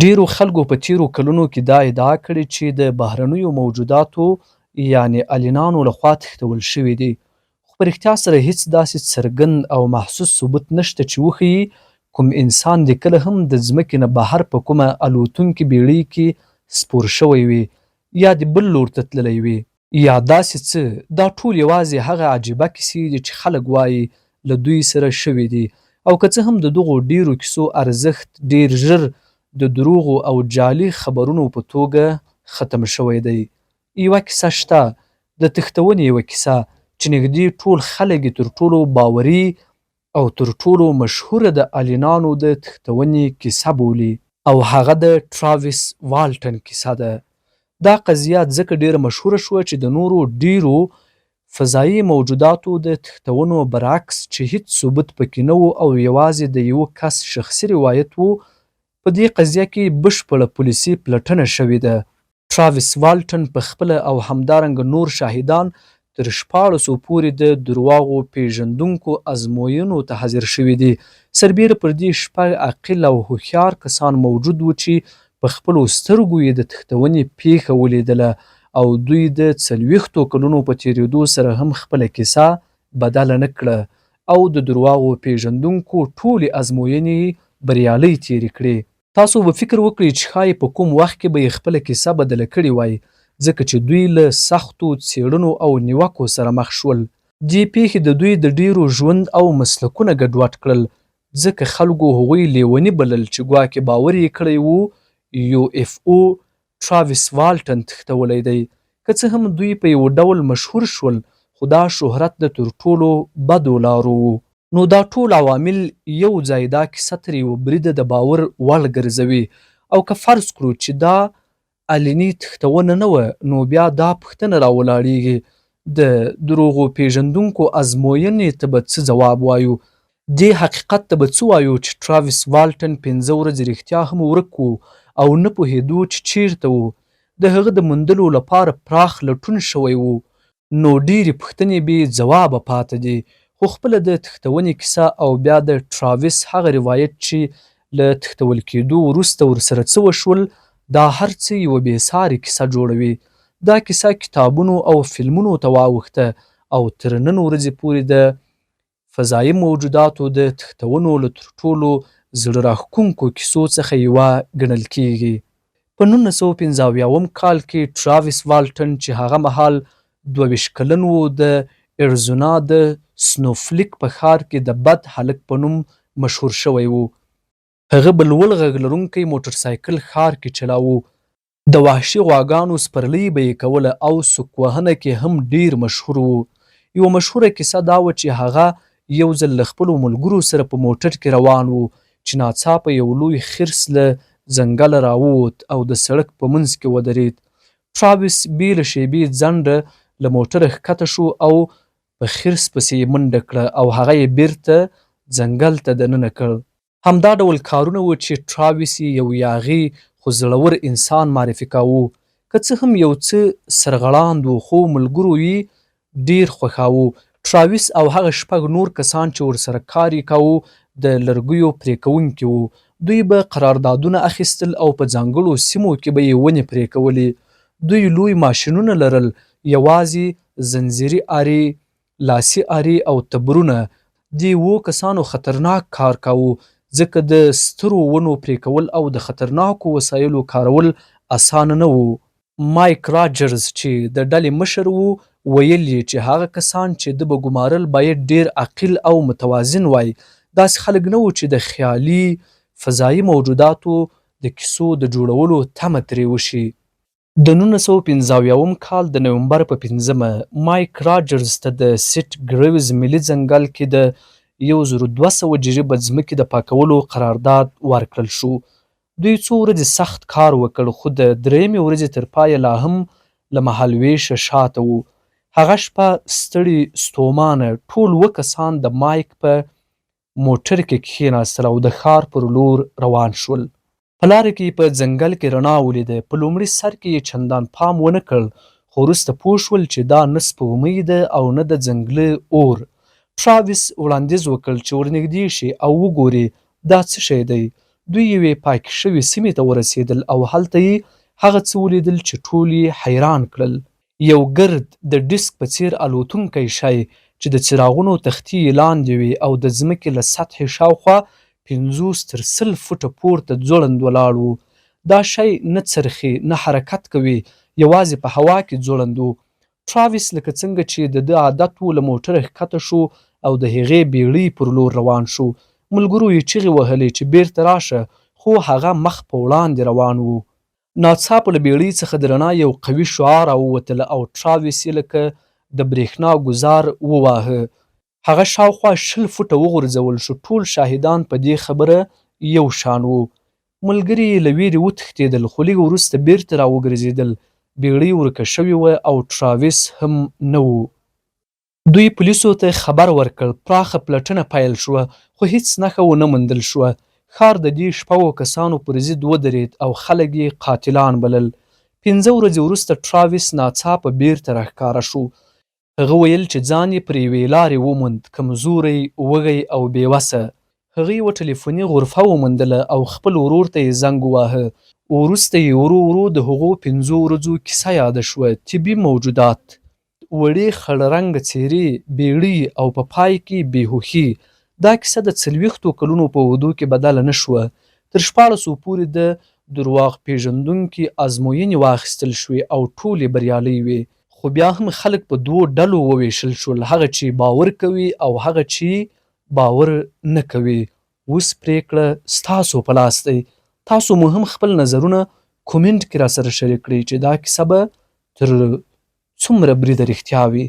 ډیرو خلکو په تیرو کلونو کې دا ادعا کړې چې د بهرنیو موجوداتو یعنې الینانو لخوا تښتول شوي دي، خو په رښتیا سره هیڅ داسې څرګند او محسوس ثبوت نشته چې وښیي کوم انسان دې کله هم د ځمکې نه بهر په کومه الوتونکې بیړۍ کې سپور شوی وي یا د بل لور ته تللی وي یا داسې څه. دا ټول یوازې هغه عجیبه کیسې دي چې خلک وایي له دوی سره شوي دي، او که څه هم د دغو ډیرو کیسو ارزښت ډیر ژر د دروغو او جعلي خبرونو په توګه ختم شوی دی. یوه کیسه شته، د تښتونې یوه کیسه چې نږدې ټول خلک یې تر ټولو باوري او تر ټولو مشهوره د الینانو د تښتونې کیسه بولي، او هغه د ټراویس والټن کیسه ده. دا قضیه ځکه ډیره مشهوره شوه چې د نورو ډیرو فضایي موجوداتو د تښتونو برعکس چې هیڅ ثبوت پکې نه و او یوازې د یوه کس شخصي روایت و، په دې قضیه کې بشپړه پولیسي پلټنه شوې ده. ټراویس والټن په خپله او همدارنګه نور شاهدان تر 16 پورې د درواغو پیژندونکو ازموینو ته حاضر شوي دي. سربیره پر دې 6 عاقل او هوښیار کسان موجود وو چې په خپلو سترګو یې د تښتونې پیښه ولیدله، او دوی د 40 کلونو په تیریدو سره هم خپله کیسه بدله نه کړه، او د درواغو پیژندونکو ټولې ازموینې بریالۍ تیرې کړې. تاسو به فکر وکړئ چې ښایي په کوم وخت کې به یې خپله کیسه بدله کړې وای، ځکه چې دوی له سختو څیړنو او نیوکو سره مخ شول. دې پیښې د دوی د ډیرو ژوند او مسلکونه ګډوډ کړل، ځکه خلکو هغوی لیوني بلل چې ګواکې باور یې کړی و UFO ټراویس والټن تښتولی دی. که څه هم دوی په یو ډول مشهور شول، خو دا شهرت د تر ټولو بدو لارو و. نو دا ټول عوامل یو ځای دا کیسه تر یوه بریده د باور وړ ګرځوي. او که فرض کړو چې دا الیني تښتونه نه وه، نو بیا دا پوښتنه راولاړیږي د دروغو پیژندونکو ازموینې ته به څه ځواب وایو؟ دې حقیقت ته به څه وایو چې ټراویس والټن 15 ورځې رښتیا هم ورک و او نه پوهېدو چې چیرته و. د هغه د موندلو لپاره پراخ لټون شوی و، نو ډیرې پوښتنې بې ځوابه پاتې دي. خو خپله د تښتونې کیسه او بیا د ټراویس هغه روایت چې له تښتول کېدو وروسته ورسره څه وشول، دا هر څه یوه بېسارې کیسه جوړوي. دا کیسه کتابونو او فلمونو ته واوښته او تر نن ورځې پورې د فضایي موجوداتو د تښتونو له تر ټولو زړه راښکونکو کیسو څخه یوه ګڼل کیږي. په 1975 کال کې ټراویس والټن چې هغه مهال 22 کلن و، د اریزونا د سنوفلیک په ښار کې د بد هلک په نوم مشهور شوی و. هغه به لوړ غږ لرونکی موټرسایکل ښار کې چلاوه، د وحشي غواګانو سپرلۍ به یې کوله او سوک وهنه کې هم ډیر مشهور و. یوه مشهوره کیسه دا وه چې هغه یو ځل له خپلو ملګرو سره په موټر کې روان و چې ناڅاپه یو لوی خرس له ځنګله راووت او د سړک په منځ کې ودرېد. ټراویس بې له شېبې ځنډه له موټره ښکته شو او په خرس پسې یې منډه کړه او هغه یې بیرته ځنګل ته دننه کړ. همدا ډول کارونه وو چې ټراویس یې یو یاغي خو زړور انسان معرفي کاوه. که څه هم یو څه سرغړاند و، خو ملګرو یې ډیر خوښاوه. ټراویس او هغه 6 نور کسان چې ورسره کار یې کاوه د لرګیو پرې کوونکي وو. دوی به قراردادونه اخیستل او په ځانګړو سیمو کې به یې ونې پرې کولې. دوی لوی ماشینونه لرل، یوازې زنځیري ارې، لاسي ارې او تبرونه. دې 7 کسانو خطرناک کار کاوه، ځکه د سترو ونو پرې کول او د خطرناکو وسایلو کارول اسانه نه وو. مایک راجرز چې د ډلې مشر وو، ویل یې چې هغه کسان چې ده به ګمارل باید ډیر عاقل او متوازن وای. داسې خلک نه وو چې د خیالي فضایي موجوداتو د کیسو د جوړولو تمه ترې وشي. د 1975 کال د نومبر په 5مه مایک راجرز ته د سیټ ګریوز ملي ځنګل کې د 1200 جریبه ځمکې د پاکولو قرارداد ورکړل شو. دوی څو ورځې سخت کار وکړ، خو د 3مې ورځې تر پایه لا هم له مهالویشه شاته وو. هغه شپه ستړي ستومانه ټول 7 کسان د مایک په موټر کې کښېناستل او د ښار پر لور روان شول. په لاره کې په ځنګل کې رڼا ولیده. په لومړي سر کې یې چندان پام ونه کړ، خو وروسته پوه شول چې دا نه سپوږمۍ ده او نه د ځنګله اور. ټراویس وړاندیز وکړ چې ورنږدې شي او وګوري دا څه شی دی. دوی یوې پاکې شوې سیمې ته ورسېدل او هلته یې هغه څه ولیدل چې ټول یې حیران کړل. یو ګرد د ډیسک په څیر الوتونکی شی چې د څراغونو تختې یې لاندې وې او د ځمکې له سطحې شاوخوا 50 تر 100 فوټه پورته ځوړند ولاړ و. دا شی نه څرخي نه حرکت کوي، یوازې په هوا کې ځوړند و. ټراویس لکه څنګه چې د ده عادت و له موټره ښکته شو او د هغې بیړۍ پر لور روان شو. ملګرو یې چیغې وهلې چې بیرته راشه، خو هغه مخ په وړاندې روان و. ناڅاپه له بیړۍ څخه د رڼا یو قوي شعاع راووتله او ټراویس یې لکه د برېښنا ګوزار وواهه. هغه شاوخوا 20 فوټه وغورځول شو. ټول شاهدان په دې خبره یو شان وو. ملګري یې له ویرې وتښتېدل، خو لږ وروسته بیرته راوګرځېدل. بیړۍ ورکه شوې وه او ټراویس هم نه و. دوی پولیسو ته خبر ورکړ. پراخه پلټنه پیل شوه، خو هیڅ نښه ونه موندل شوه. ښار د دې شپږو کسانو پر ضد ودرېد او خلک یې قاتلان بلل. 5 ورځې وروسته ټراویس ناڅاپه بیرته راښکاره شو. هغه ویل چې ځان یې پر یوې لارې وموند، کمزوری، وږی او بېوسه. هغه یوه ټلیفوني غرفه وموندله او خپل ورور ته یې زنګ وواهه. وروسته یې ورو ورو د هغو 5 ورځو کیسه یاده شوه. طبي موجودات، وړې خړ رنګه څېرې، بیړۍ او په پای کې بېهوښي. دا کیسه د 40 کلونو په اوږدو کې بدله نه شوه. تر 1400 پورې د درواغ پېژندونکي ازموینې واخیستل شوې او ټولې بریالۍ وې. خو بیا هم خلک په 2 ډلو وویشل شول، هغه چې باور کوي او هغه چې باور نه کوي. اوس پرېکړه ستاسو په لاس دی. تاسو مو هم خپل نظرونه کومنټ کې راسره شریک کړئ چې دا کیسه به تر څومره بریده رښتیا وي.